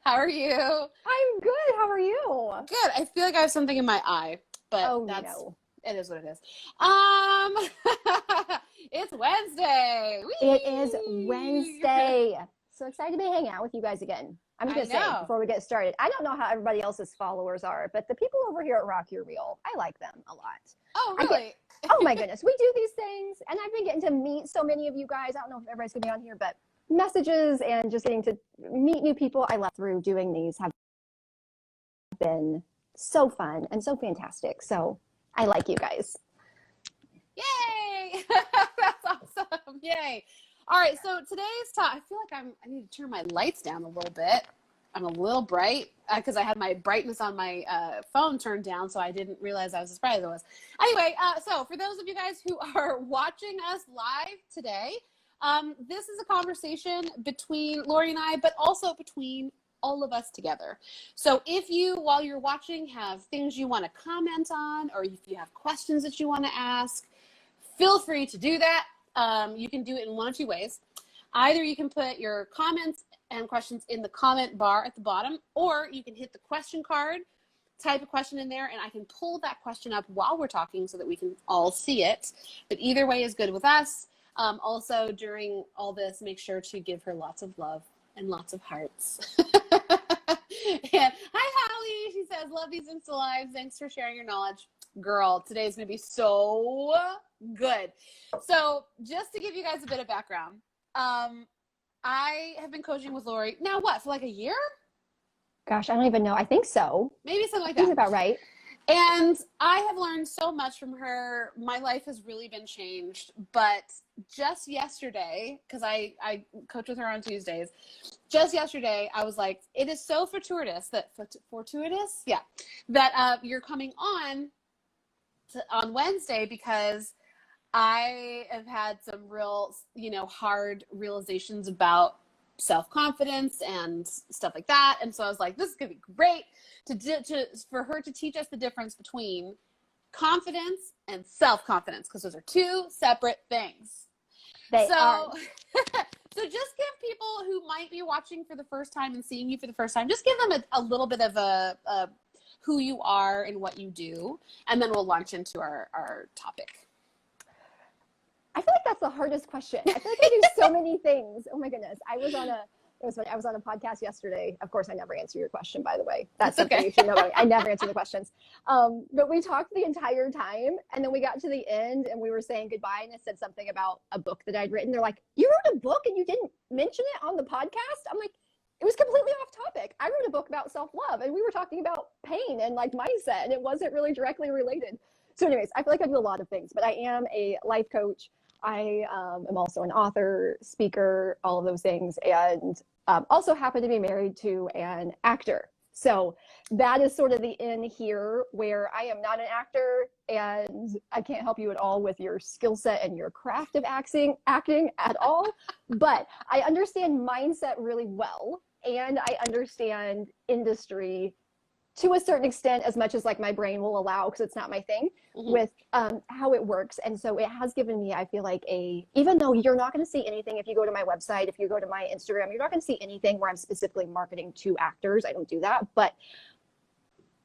How are you? I'm good. How are you? Good. I feel like I have something in my eye, but Oh, no. it is what it is. Um, it's Wednesday. It is Whee! Wednesday. So excited to be hanging out with you guys again. I'm just I going to say, know. before we get started, I don't know how everybody else's followers are, but the people over here at RYR, I like them a lot. Oh, really? Oh my goodness, we do these things, and I've been getting to meet so many of you guys. I don't know if everybody's going to be on here, but messages and just getting to meet new people I love through doing these have been so fun and so fantastic. So I like you guys. Yay! That's awesome. Yay. All right. So today's talk, I feel like I need to turn my lights down a little bit. I'm a little bright because I had my brightness on my phone turned down, so I didn't realize I was as bright as I was. Anyway, so for those of you guys who are watching us live today, this is a conversation between Lorrie and I, but also between all of us together. So if you, while you're watching, have things you want to comment on, or if you have questions that you want to ask, feel free to do that. You can do it in one of two ways. Either you can put your comments and questions in the comment bar at the bottom, or you can hit the question card, type a question in there, and I can pull that question up while we're talking so that we can all see it. But either way is good with us. Also, during all this, make sure to give her lots of love and lots of hearts. And, hi, Holly. She says, love these Insta Lives. Thanks for sharing your knowledge. Girl, today's going to be so good. So just to give you guys a bit of background, I have been coaching with Lorrie now, what, for like a year? Gosh, I don't even know. I think so. Maybe something like that. That's about right. And I have learned so much from her. My life has really been changed. But just yesterday, because I coach with her on Tuesdays, just yesterday I was like, it is so fortuitous that you're coming on Wednesday, because I have had some real, hard realizations about self-confidence and stuff like that. And so I was like, this is going to be great for her to teach us the difference between confidence and self-confidence, because those are two separate things. They are. So just give people who might be watching for the first time and seeing you for the first time, just give them a little bit of a who you are and what you do, and then we'll launch into our topic. I feel like that's the hardest question. I feel like I do so many things. Oh my goodness. I was on a podcast yesterday. Of course, I never answer your question, by the way. That's something okay. You should know about me. I never answer the questions. But we talked the entire time, and then we got to the end and we were saying goodbye, and I said something about a book that I'd written. They're like, you wrote a book and you didn't mention it on the podcast? I'm like, it was completely off topic. I wrote a book about self-love, and we were talking about pain and like mindset, and it wasn't really directly related. So anyways, I feel like I do a lot of things, but I am a life coach. I am also an author, speaker, all of those things, and also happen to be married to an actor. So that is sort of the in here, where I am not an actor, and I can't help you at all with your skill set and your craft of acting at all. But I understand mindset really well, and I understand industry to a certain extent, as much as like my brain will allow, because it's not my thing, with how it works. And so it has given me, I feel like, even though you're not going to see anything, if you go to my website, if you go to my Instagram, you're not going to see anything where I'm specifically marketing to actors. I don't do that. But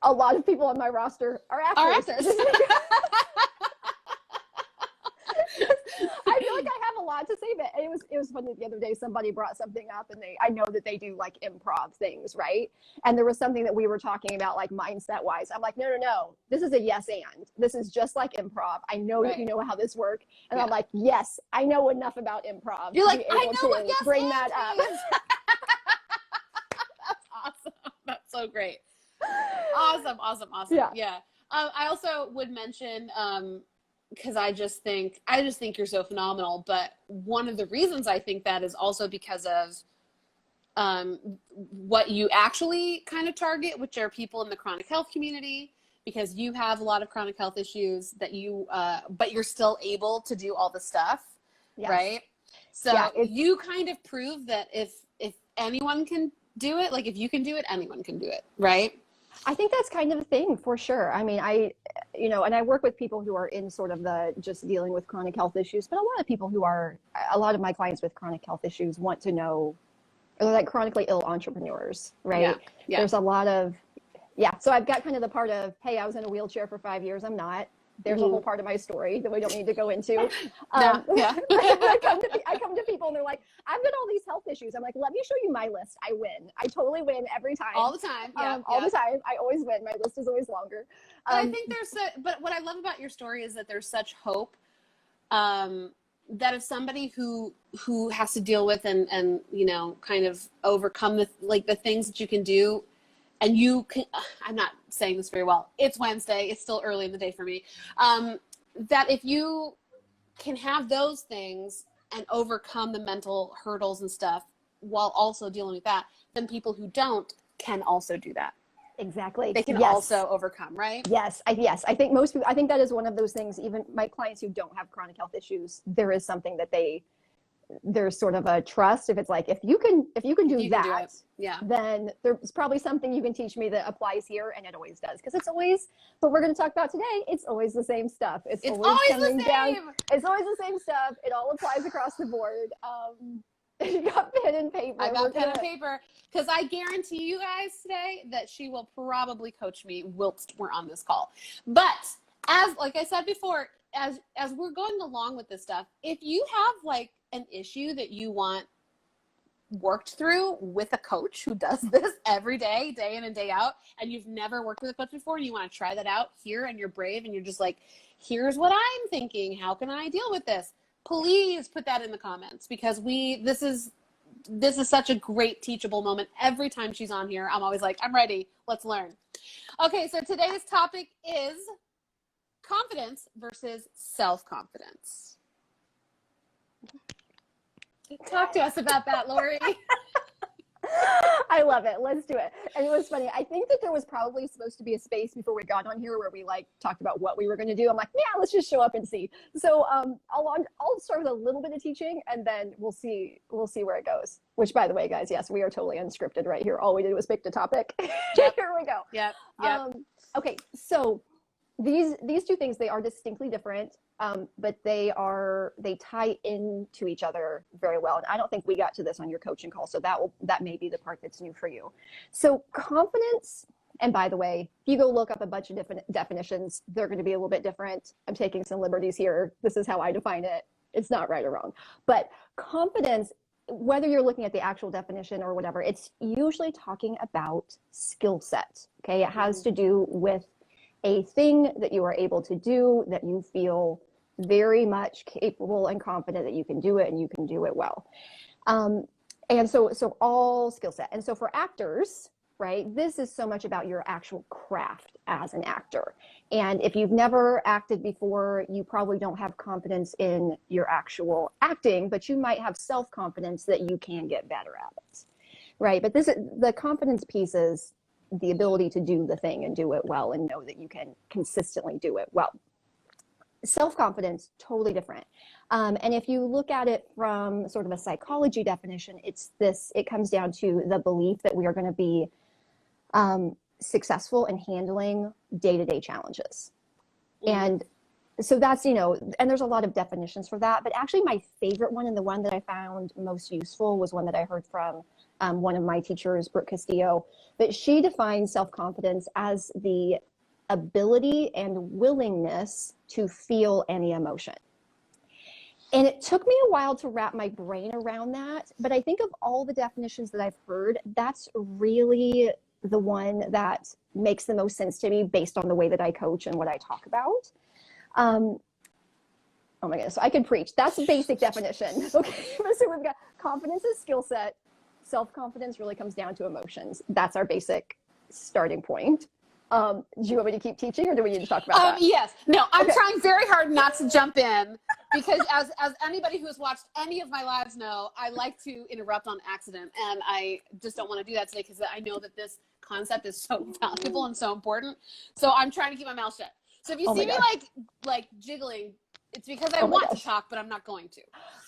a lot of people on my roster are actors. I feel like I have a lot to say, but it was funny the other day. Somebody brought something up, and I know that they do like improv things, right? And there was something that we were talking about, like mindset wise. I'm like, no. This is a yes and. This is just like improv. I know that you know how this works. And I'm like, yes, I know enough about improv. You're like, I know what yes bring and that up. That's awesome. That's so great. Awesome. Yeah. I also would mention, because I just think you're so phenomenal. But one of the reasons I think that is also because of what you actually kind of target, which are people in the chronic health community, because you have a lot of chronic health issues that but you're still able to do all the stuff, right? So you kind of prove that if anyone can do it, like if you can do it, anyone can do it, right? I think that's kind of a thing for sure. I mean, and I work with people who are in sort of the just dealing with chronic health issues, but a lot of my clients with chronic health issues want to know or like chronically ill entrepreneurs, right? Yeah. There's a lot of, so I've got kind of the part of, hey, I was in a wheelchair for 5 years. I'm not. There's a whole part of my story that we don't need to go into. I come to people and they're like, I've got all these health issues. I'm like, let me show you my list. I win. I totally win every time. All the time. All the time. I always win. My list is always longer. But I think but what I love about your story is that there's such hope. That if somebody who has to deal with and you know, kind of overcome the things that you can do, and you can, I'm not saying this very well. It's Wednesday. It's still early in the day for me. That if you can have those things and overcome the mental hurdles and stuff while also dealing with that, then people who don't can also do that. Exactly. They can also overcome, right? Yes. I think most people, I think that is one of those things, even my clients who don't have chronic health issues, there is something that there's sort of a trust. If it's like, if you can do that, then there's probably something you can teach me that applies here. And it always does. Because it's always, what we're going to talk about today, it's always the same stuff. It's always coming down. It's always the same stuff. It all applies across the board. You got pen and paper. I got pen and paper, because I guarantee you guys today that she will probably coach me whilst we're on this call. But like I said before, as we're going along with this stuff, if you have like an issue that you want worked through with a coach who does this every day, day in and day out, and you've never worked with a coach before and you want to try that out here, and you're brave and you're just like, here's what I'm thinking, how can I deal with this? Please put that in the comments, because this is such a great teachable moment. Every time she's on here, I'm always like, I'm ready. Let's learn. Okay, so today's topic is confidence versus self-confidence. Talk to us about that, Lorrie. I love it. Let's do it. And it was funny. I think that there was probably supposed to be a space before we got on here where we like talked about what we were going to do. I'm like, yeah, let's just show up and see. So I'll start with a little bit of teaching, and then we'll see where it goes. Which, by the way, guys, yes, we are totally unscripted right here. All we did was pick the topic. Yep. Here we go. Yep. Okay, so these two things, they are distinctly different. But they tie into each other very well. And I don't think we got to this on your coaching call. So that may be the part that's new for you. So confidence, and by the way, if you go look up a bunch of different definitions, they're going to be a little bit different. I'm taking some liberties here. This is how I define it. It's not right or wrong. But confidence, whether you're looking at the actual definition or whatever, it's usually talking about skill set. Okay. It has to do with a thing that you are able to do, that you feel very much capable and confident that you can do it, and you can do it well. And so all skill set. And so for actors, right, this is so much about your actual craft as an actor. And if you've never acted before, you probably don't have confidence in your actual acting, but you might have self-confidence that you can get better at it, right? But the confidence piece is the ability to do the thing and do it well, and know that you can consistently do it well. Self-confidence, totally different. And if you look at it from sort of a psychology definition, it comes down to the belief that we are going to be successful in handling day-to-day challenges. And so that's, and there's a lot of definitions for that, but actually my favorite one, and the one that I found most useful, was one that I heard from one of my teachers, Brooke Castillo, that she defines self-confidence as the ability and willingness to feel any emotion. And it took me a while to wrap my brain around that, but I think of all the definitions that I've heard, that's really the one that makes the most sense to me based on the way that I coach and what I talk about. Oh my goodness, so I could preach. That's a basic definition. Okay, so we've got confidence is skill set. Self-confidence really comes down to emotions. That's our basic starting point. Do you want me to keep teaching, or do we need to talk about that? Yes. No, I'm trying very hard not to jump in, because as anybody who has watched any of my lives know, I like to interrupt on accident, and I just don't want to do that today, because I know that this concept is so valuable and so important. So I'm trying to keep my mouth shut. So if you see me like jiggling, it's because I want to talk, but I'm not going to.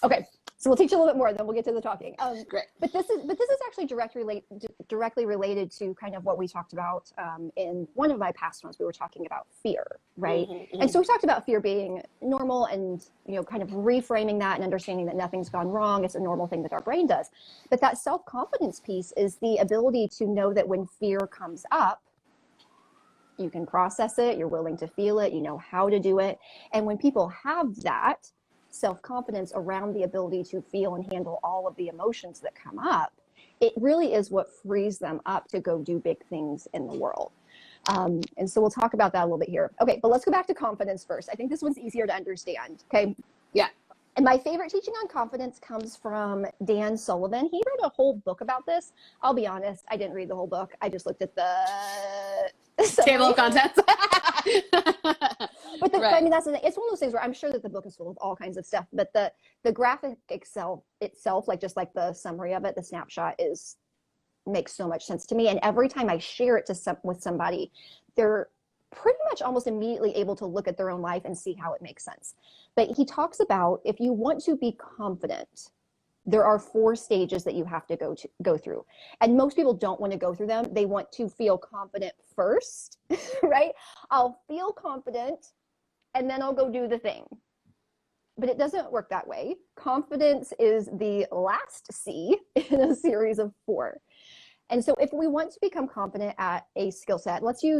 Okay. So we'll teach you a little bit more, then we'll get to the talking. Great. But this is actually directly related to kind of what we talked about in one of my past ones. We were talking about fear, right? And so we talked about fear being normal, and kind of reframing that and understanding that nothing's gone wrong. It's a normal thing that our brain does. But that self-confidence piece is the ability to know that when fear comes up, you can process it, you're willing to feel it, you know how to do it. And when people have that self-confidence around the ability to feel and handle all of the emotions that come up, it really is what frees them up to go do big things in the world. And so we'll talk about that a little bit here. Okay, but let's go back to confidence first. I think this one's easier to understand, okay? Yeah. And my favorite teaching on confidence comes from Dan Sullivan. He wrote a whole book about this. I'll be honest, I didn't read the whole book. I just looked at the table of contents. But right. I mean, it's one of those things where I'm sure that the book is full of all kinds of stuff, but the graphic itself, like just like the summary of it, the snapshot makes so much sense to me. And every time I share it with somebody, they're pretty much almost immediately able to look at their own life and see how it makes sense. But he talks about, if you want to be confident, there are 4 stages that you have to go through. And most people don't want to go through them. They want to feel confident first, right? I'll feel confident and then I'll go do the thing. But it doesn't work that way. Confidence is the last C in a series of 4. And so if we want to become confident at a skill set, let's do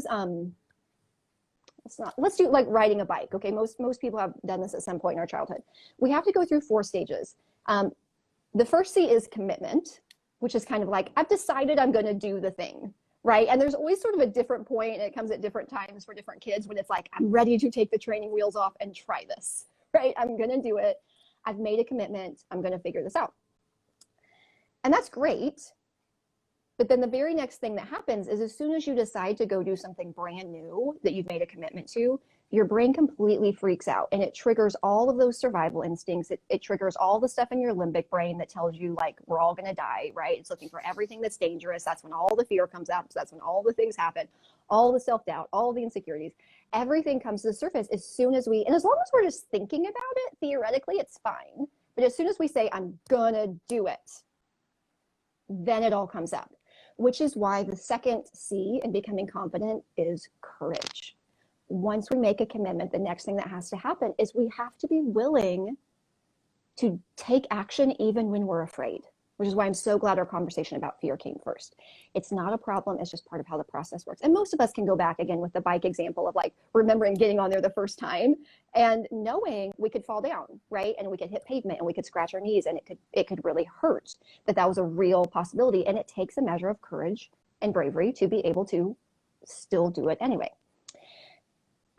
like riding a bike. Okay, most people have done this at some point in our childhood. We have to go through 4 stages. The first C is commitment, which is kind of like, I've decided I'm going to do the thing, right? And there's always sort of a different point, and it comes at different times for different kids, when it's like, I'm ready to take the training wheels off and try this, right? I'm going to do it. I've made a commitment. I'm going to figure this out. And that's great. But then the very next thing that happens is, as soon as you decide to go do something brand new that you've made a commitment to, your brain completely freaks out, and it triggers all of those survival instincts. It triggers all the stuff in your limbic brain that tells you, like, we're all going to die, right? It's looking for everything that's dangerous. That's when all the fear comes out. So that's when all the things happen, all the self-doubt, all the insecurities. Everything comes to the surface as soon as and as long as we're just thinking about it, theoretically, it's fine. But as soon as we say, I'm going to do it, then it all comes up, which is why the second C in becoming confident is courage. Once we make a commitment, the next thing that has to happen is we have to be willing to take action even when we're afraid, which is why I'm so glad our conversation about fear came first. It's not a problem. It's just part of how the process works. And most of us can go back again with the bike example of, like, remembering getting on there the first time and knowing we could fall down, right? And we could hit pavement and we could scratch our knees, and it could really hurt, that was a real possibility. And it takes a measure of courage and bravery to be able to still do it anyway.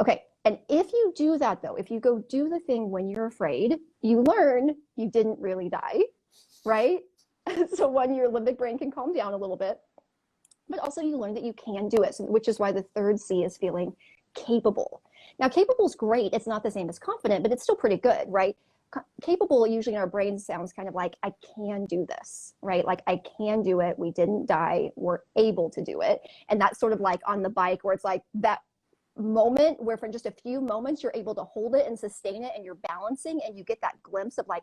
Okay, and if you do that, though, if you go do the thing when you're afraid, you learn you didn't really die, right? So one, your limbic brain can calm down a little bit, but also you learn that you can do it, which is why the third C is feeling capable. Now, capable is great. It's not the same as confident, but it's still pretty good, right? Capable usually in our brain sounds kind of like, I can do this, right? Like, I can do it. We didn't die. We're able to do it. And that's sort of like on the bike, where it's like that moment where for just a few moments you're able to hold it and sustain it, and you're balancing, and you get that glimpse of, like,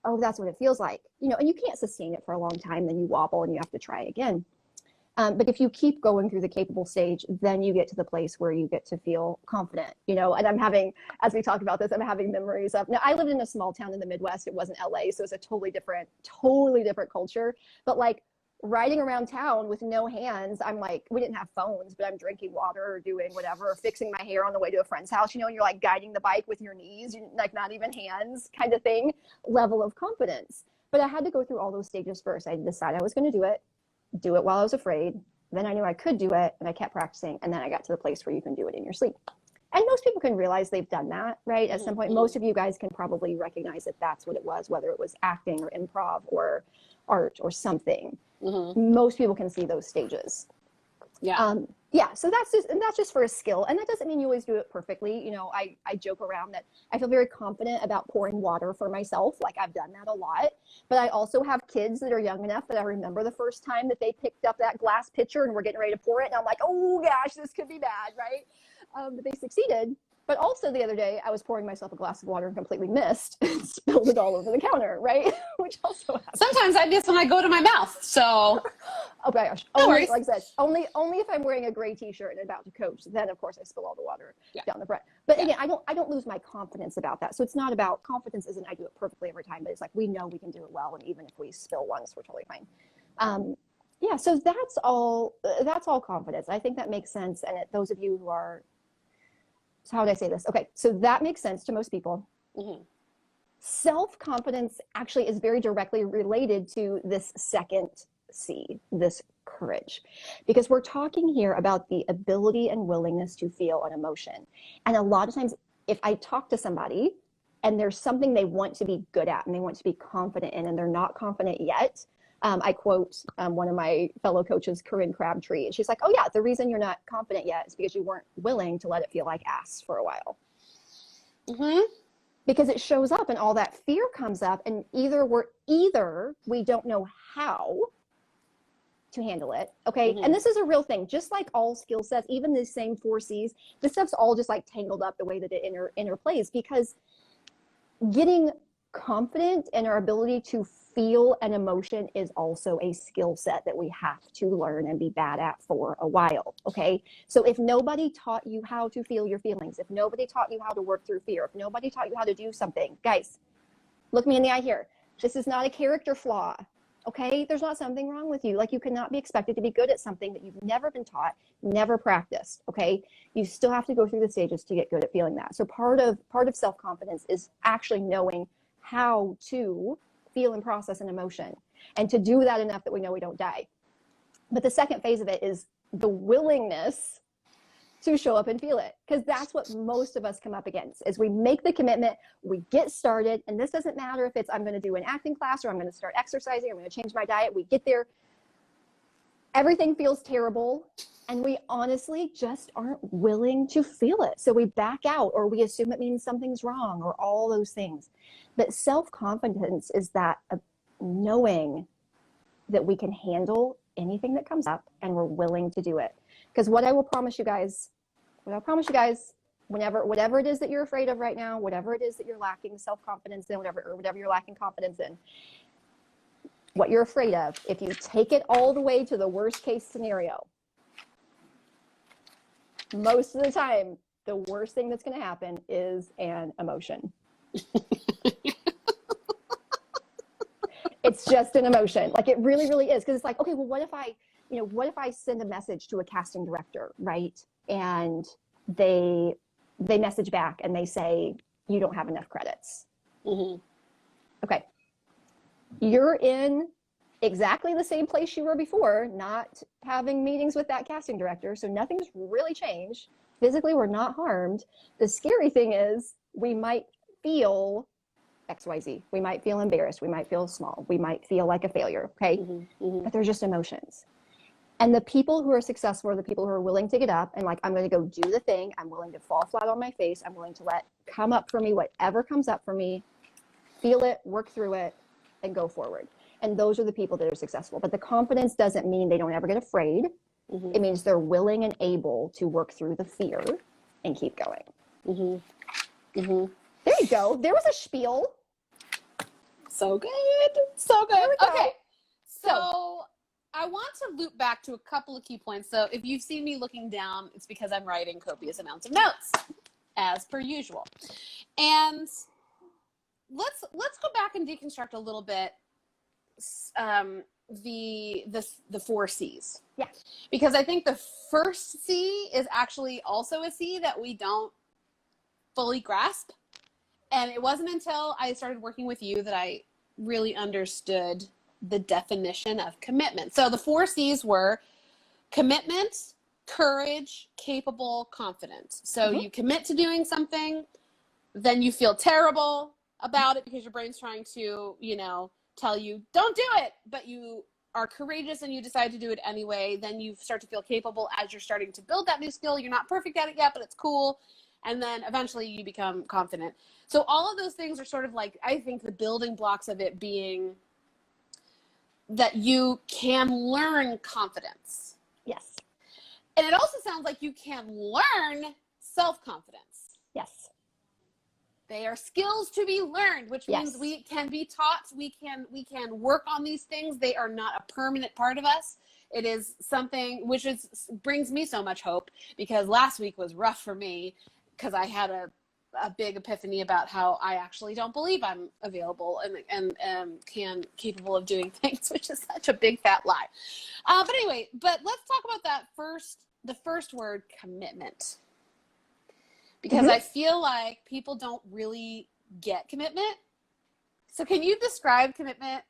oh, that's what it feels like, and you can't sustain it for a long time, then you wobble and you have to try again. But if you keep going through the capable stage, then you get to the place where you get to feel confident, and I'm having, as we talk about this, I'm having memories of, now I lived in a small town in the Midwest. It wasn't LA, so it's a totally different culture. But like, riding around town with no hands, I'm like, we didn't have phones, but I'm drinking water or doing whatever, or fixing my hair on the way to a friend's house, and you're like guiding the bike with your knees, like not even hands kind of thing, level of confidence. But I had to go through all those stages first. I decided I was going to do it while I was afraid. Then I knew I could do it, and I kept practicing. And then I got to the place where you can do it in your sleep. And most people can realize they've done that, right? At some point, most of you guys can probably recognize that that's what it was, whether it was acting or improv or art or something. Most people can see those stages. Yeah. So that's just for a skill. And that doesn't mean you always do it perfectly. I joke around that I feel very confident about pouring water for myself. Like, I've done that a lot, but I also have kids that are young enough that I remember the first time that they picked up that glass pitcher and were getting ready to pour it. And I'm like, oh gosh, this could be bad, right? But they succeeded. But also the other day, I was pouring myself a glass of water and completely missed and spilled it all over the counter, right? Which also happens. Sometimes I miss when I go to my mouth. So, oh my gosh. No Only, worries. like I said, only if I'm wearing a gray t-shirt and about to coach, then of course I spill all the water down the front. But again, I don't lose my confidence about that. So it's not about confidence isn't I do it perfectly every time, but it's like we know we can do it well, and even if we spill once, we're totally fine. Yeah, so that's all confidence. I think that makes sense. And those of you who are, so how would I say this? Okay, so that makes sense to most people. mm-hmm. Self-confidence actually is very directly related to this second C, this courage, because we're talking here about the ability and willingness to feel an emotion. And a lot of times, if I talk to somebody and there's something they want to be good at and they want to be confident in, and they're not confident yet, I quote one of my fellow coaches, Corinne Crabtree, and she's like, oh yeah, the reason you're not confident yet is because you weren't willing to let it feel like ass for a while. Mm-hmm. Because it shows up and all that fear comes up, and either we don't know how to handle it. Okay. Mm-hmm. And this is a real thing, just like all skill sets, even the same 4 C's, this stuff's all just like tangled up the way that it interplays, because getting confident in our ability to feel an emotion is also a skill set that we have to learn and be bad at for a while. Okay. So if nobody taught you how to feel your feelings, if nobody taught you how to work through fear, if nobody taught you how to do something, guys, look me in the eye here. This is not a character flaw. Okay. There's not something wrong with you. Like, you cannot be expected to be good at something that you've never been taught, never practiced. Okay. You still have to go through the stages to get good at feeling that. So part of self-confidence is actually knowing how to feel and process an emotion, and to do that enough that we know we don't die. But the second phase of it is the willingness to show up and feel it, because that's what most of us come up against. Is we make the commitment, we get started, and this doesn't matter if it's I'm going to do an acting class, or I'm going to start exercising, or I'm going to change my diet. We get there, everything feels terrible, and we honestly just aren't willing to feel it. So we back out, or we assume it means something's wrong, or all those things. But self-confidence is that knowing that we can handle anything that comes up, and we're willing to do it. Because what I promise you guys, whatever it is that you're afraid of right now, whatever it is that you're lacking self-confidence in, whatever you're lacking confidence in, what you're afraid of, if you take it all the way to the worst case scenario, most of the time, the worst thing that's going to happen is an emotion. It's just an emotion. Like, it really, really is. Because it's like, okay, well, what if I send a message to a casting director, right? And they message back and they say, you don't have enough credits. Mm-hmm. Okay. You're in exactly the same place you were before, not having meetings with that casting director. So nothing's really changed. Physically, we're not harmed. The scary thing is we might feel XYZ. We might feel embarrassed. We might feel small. We might feel like a failure. Okay. Mm-hmm. Mm-hmm. But they're just emotions. And the people who are successful are the people who are willing to get up and like, I'm going to go do the thing. I'm willing to fall flat on my face. I'm willing to let come up for me, whatever comes up for me, feel it, work through it, and go forward. And those are the people that are successful. But the confidence doesn't mean they don't ever get afraid. Mm-hmm. It means they're willing and able to work through the fear and keep going. Mm-hmm. Mm-hmm. There you go. There was a spiel. So good. So good. Go. Okay. So I want to loop back to a couple of key points. So if you've seen me looking down, it's because I'm writing copious amounts of notes, as per usual. And let's go back and deconstruct a little bit the 4 C's. Yeah. Because I think the first C is actually also a C that we don't fully grasp. And it wasn't until I started working with you that I really understood the definition of commitment. So the 4 C's were commitment, courage, capable, confident. So you commit to doing something, then you feel terrible about it because your brain's trying to, tell you, don't do it, but you are courageous and you decide to do it anyway. Then you start to feel capable as you're starting to build that new skill. You're not perfect at it yet, but it's cool. And then eventually you become confident. So all of those things are sort of like, I think the building blocks of it being that you can learn confidence. Yes. And it also sounds like you can learn self-confidence. Yes. They are skills to be learned, which means we can be taught. We can work on these things. They are not a permanent part of us. It is something which brings me so much hope, because last week was rough for me because I had a big epiphany about how I actually don't believe I'm available and capable of doing things, which is such a big fat lie. But anyway, let's talk about the first word, commitment. Because I feel like people don't really get commitment. So can you describe commitment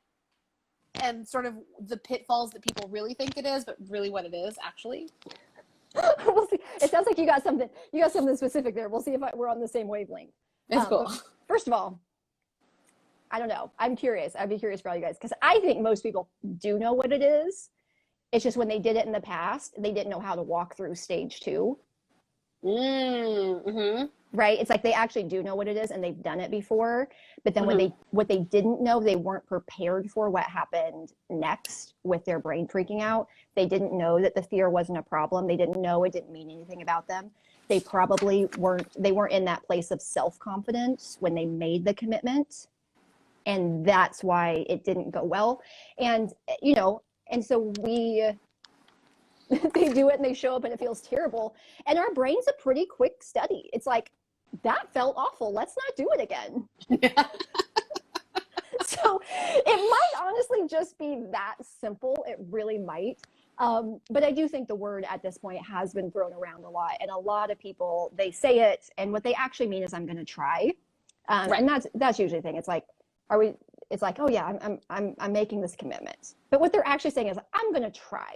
and sort of the pitfalls that people really think it is, but really what it is actually? We'll see. It sounds like you got something specific there. We'll see if we're on the same wavelength. It's cool. First of all, I don't know. I'm curious. I'd be curious for all you guys, because I think most people do know what it is. It's just when they did it in the past, they didn't know how to walk through stage 2. Right? It's like they actually do know what it is and they've done it before, but then what they didn't know, they weren't prepared for what happened next with their brain freaking out. They didn't know that the fear wasn't a problem. They didn't know it didn't mean anything about them. They probably weren't in that place of self-confidence when they made the commitment, and that's why it didn't go well. And and so they do it and they show up and it feels terrible. And our brain's a pretty quick study. It's like, that felt awful. Let's not do it again. Yeah. So it might honestly just be that simple. It really might. But I do think the word at this point has been thrown around a lot. And a lot of people, they say it, and what they actually mean is, I'm going to try. Right. And that's usually the thing. It's like, oh yeah, I'm making this commitment. But what they're actually saying is, I'm going to try.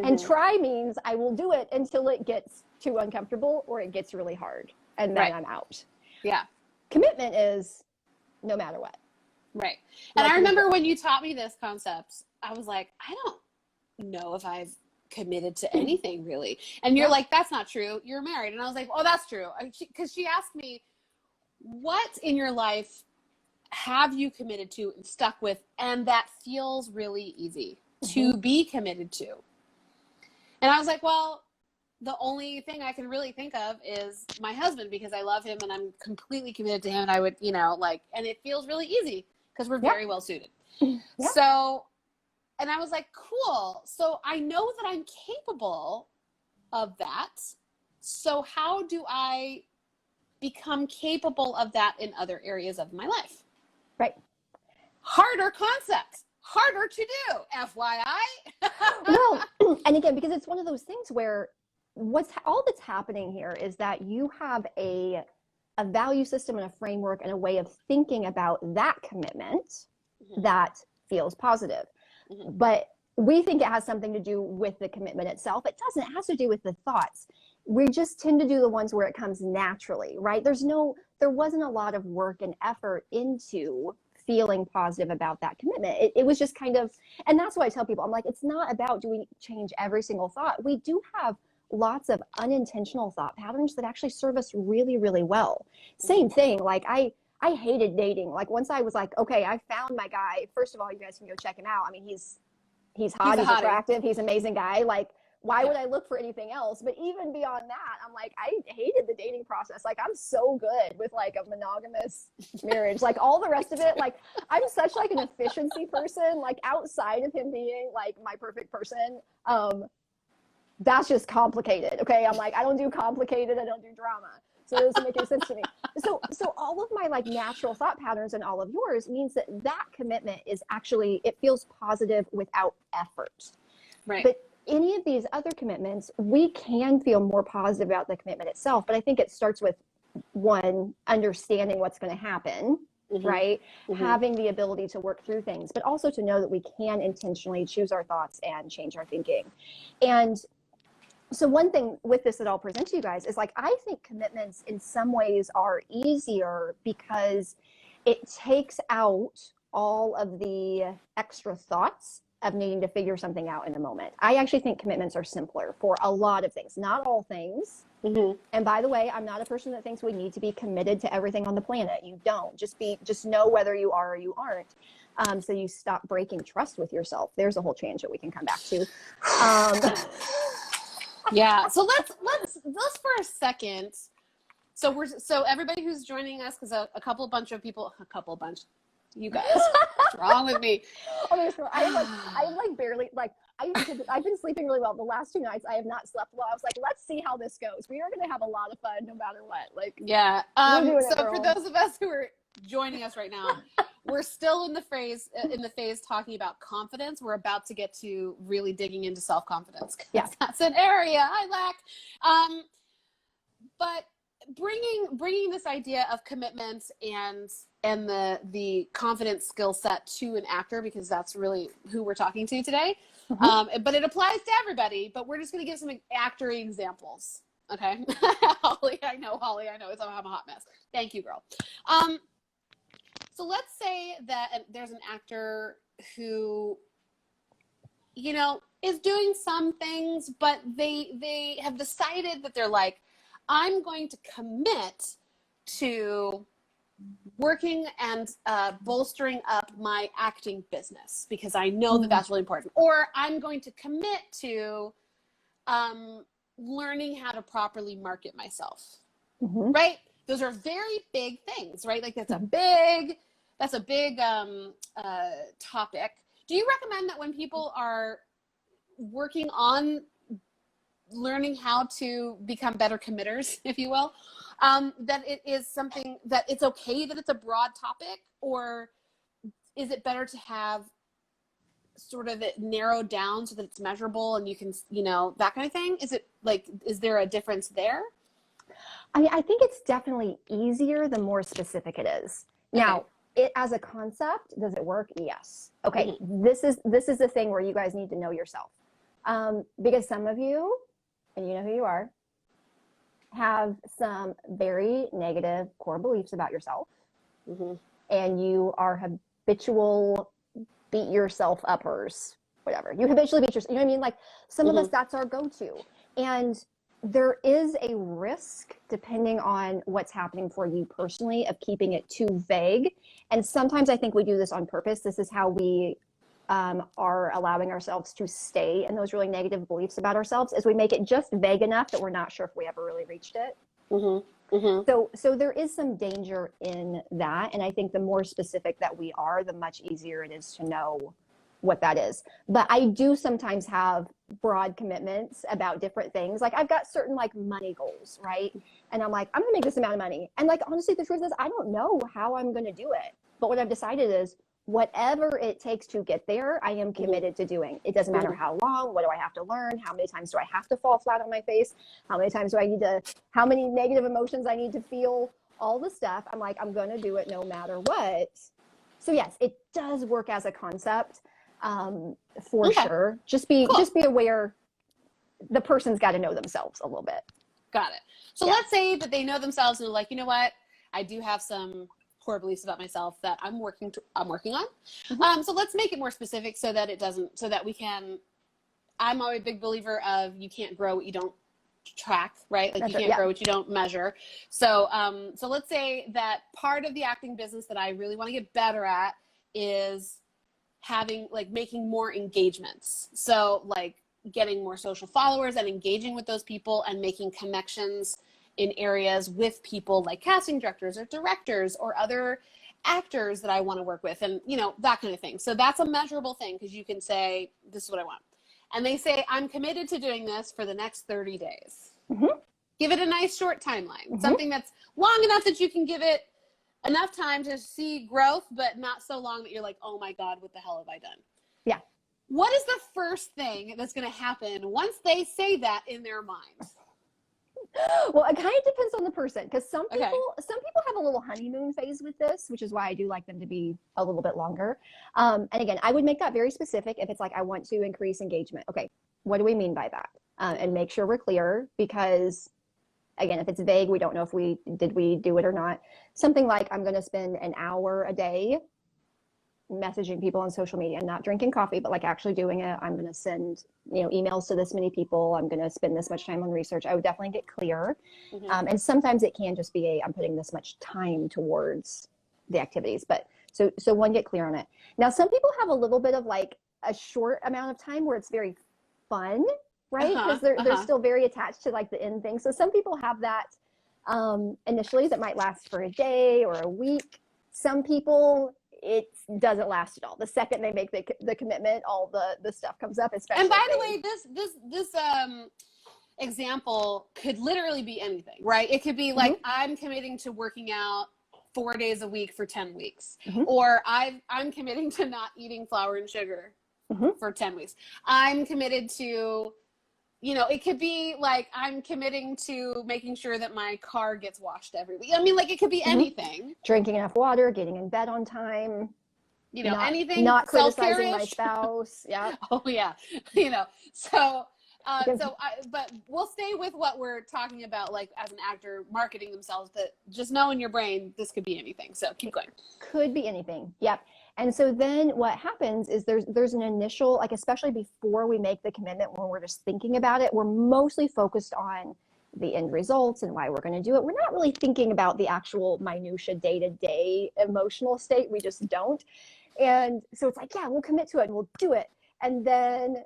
And try means I will do it until it gets too uncomfortable or it gets really hard, and then I'm out. Yeah. Commitment is no matter what. Right. And I remember when you taught me this concept, I was like, I don't know if I've committed to anything really. And you're like, that's not true. You're married. And I was like, oh, that's true. Because she asked me, what in your life have you committed to and stuck with, and that feels really easy to be committed to? And I was like, well, the only thing I can really think of is my husband, because I love him and I'm completely committed to him. And I would, and it feels really easy because we're very well suited. Yeah. So, and I was like, cool. So I know that I'm capable of that. So how do I become capable of that in other areas of my life? Right. Harder concepts. Harder to do, FYI. Well, and again, because it's one of those things where all that's happening here is that you have a value system and a framework and a way of thinking about that commitment that feels positive. But we think it has something to do with the commitment itself. It doesn't. It has to do with the thoughts. We just tend to do the ones where it comes naturally, right? There wasn't a lot of work and effort into feeling positive about that commitment. It was just kind of, and that's why I tell people, I'm like, it's not about, do we change every single thought? We do have lots of unintentional thought patterns that actually serve us really, really well. Same thing. Like I hated dating. Like once I was like, okay, I found my guy. First of all, you guys can go check him out. I mean, he's hot, he's attractive, he's an amazing guy. Like, why would I look for anything else? But even beyond that, I'm like, I hated the dating process. Like, I'm so good with like a monogamous marriage. Like all the rest of it, like I'm such like an efficiency person, like outside of him being like my perfect person. That's just complicated. Okay. I'm like, I don't do complicated. I don't do drama. So it doesn't make any sense to me. So all of my like natural thought patterns and all of yours means that commitment is actually, it feels positive without effort. Right. But any of these other commitments, we can feel more positive about the commitment itself. But I think it starts with, one, understanding what's going to happen, right? Having the ability to work through things, but also to know that we can intentionally choose our thoughts and change our thinking. And so one thing with this that I'll present to you guys is like, I think commitments in some ways are easier because it takes out all of the extra thoughts of needing to figure something out in a moment. I actually think commitments are simpler for a lot of things, not all things. And by the way, I'm not a person that thinks we need to be committed to everything on the planet. You don't. Just know whether you are or you aren't. So you stop breaking trust with yourself. There's a whole tangent we can come back to. Yeah. So let's for a second So everybody who's joining us, because a bunch of people, you guys, what's wrong with me? Okay, so I am like barely like I've been sleeping really well. The last 2 nights I have not slept well. I was like, let's see how this goes. We are gonna have a lot of fun no matter what. Like, yeah. we're doing it, So girl. for those of us who are joining us right now, we're still in the phase talking about confidence. We're about to get to really digging into self-confidence. Yeah, that's an area I lack. But bringing this idea of commitment and the confidence skill set to an actor, because that's really who we're talking to today. But it applies to everybody, but we're just going to give some actor examples. Okay. Holly, I know I'm a hot mess. Thank you, girl. So let's say that there's an actor who, is doing some things, but they have decided that they're like, I'm going to commit to working and bolstering up my acting business because I know that that's really important. Or I'm going to commit to learning how to properly market myself, right? Those are very big things, right? Like that's a big topic. Do you recommend that when people are working on learning how to become better committers, if you will, that it is something that it's okay that it's a broad topic, or is it better to have sort of it narrowed down so that it's measurable and you can, that kind of thing? Is there a difference there? I mean, I think it's definitely easier the more specific it is. Now, it as a concept, does it work? Yes. Okay. This is the thing where you guys need to know yourself. Because some of you, and you know who you are, have some very negative core beliefs about yourself. And you are habitual beat yourself uppers, whatever. You habitually beat yourself. You know what I mean? Like some of us, that's our go-to. And there is a risk, depending on what's happening for you personally, of keeping it too vague. And sometimes I think we do this on purpose. This is how we are allowing ourselves to stay in those really negative beliefs about ourselves, is we make it just vague enough that we're not sure if we ever really reached it. So there is some danger in that. And I think the more specific that we are, the much easier it is to know what that is. But I do sometimes have broad commitments about different things. Like I've got certain like money goals, right? And I'm like, I'm gonna make this amount of money. And like, honestly, the truth is I don't know how I'm gonna do it. But what I've decided is whatever it takes to get there, I am committed to doing. It doesn't matter how long, what do I have to learn? How many times do I have to fall flat on my face? How many times do I need to, how many negative emotions I need to feel, all the stuff. I'm like, I'm gonna do it no matter what. So yes, it does work as a concept. For sure. Just be aware the person's got to know themselves a little bit. Got it. So let's say that they know themselves and they're like, you know what? I do have some core beliefs about myself that I'm working on. So let's make it more specific so that we can, I'm a big believer of you can't grow what you don't track, right? Like you can't grow what you don't measure. So, so let's say that part of the acting business that I really want to get better at is making more engagements. So like getting more social followers and engaging with those people and making connections in areas with people like casting directors or directors or other actors that I want to work with, and that kind of thing. So that's a measurable thing, because you can say, this is what I want. And they say, I'm committed to doing this for the next 30 days. Give it a nice short timeline, something that's long enough that you can give it enough time to see growth, but not so long that you're like, oh my God, what the hell have I done? Yeah. What is the first thing that's going to happen once they say that in their mind? Well, it kind of depends on the person, because some people have a little honeymoon phase with this, which is why I do like them to be a little bit longer. And again, I would make that very specific. If it's like, I want to increase engagement. Okay, what do we mean by that? And make sure we're clear, because again, if it's vague, we don't know if we do it or not. Something like, I'm going to spend an hour a day messaging people on social media, not drinking coffee, but like actually doing it. I'm going to send, emails to this many people. I'm going to spend this much time on research. I would definitely get clear. And sometimes it can just be I'm putting this much time towards the activities, but so one, get clear on it. Now, some people have a little bit of like a short amount of time where it's very fun, right? Because they're still very attached to like the end thing. So some people have that initially that might last for a day or a week. Some people, it doesn't last at all. The second they make the commitment, all the stuff comes up, especially. And by the way, this example could literally be anything, right? It could be like, I'm committing to working out 4 days a week for 10 weeks, or I'm committing to not eating flour and sugar for 10 weeks. I'm committed to, it could be like, I'm committing to making sure that my car gets washed every week. I mean, like, it could be anything. Drinking enough water, getting in bed on time. Anything. Not criticizing my spouse. Yeah. Oh yeah. But we'll stay with what we're talking about, like as an actor marketing themselves, but just know in your brain, this could be anything. So keep going. Could be anything. Yep. And so then what happens is there's an initial, like, especially before we make the commitment, when we're just thinking about it, we're mostly focused on the end results and why we're going to do it. We're not really thinking about the actual minutia day-to-day emotional state. We just don't. And so it's like, yeah, we'll commit to it and we'll do it. And then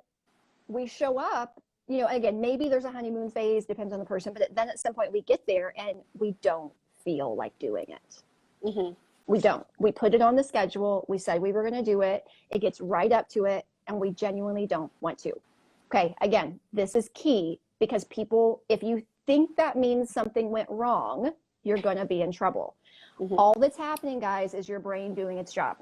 we show up, again, maybe there's a honeymoon phase, depends on the person, but then at some point we get there and we don't feel like doing it. We don't. We put it on the schedule. We said we were going to do it. It gets right up to it, and we genuinely don't want to. Okay, again, this is key, because people, if you think that means something went wrong, you're going to be in trouble. All that's happening, guys, is your brain doing its job.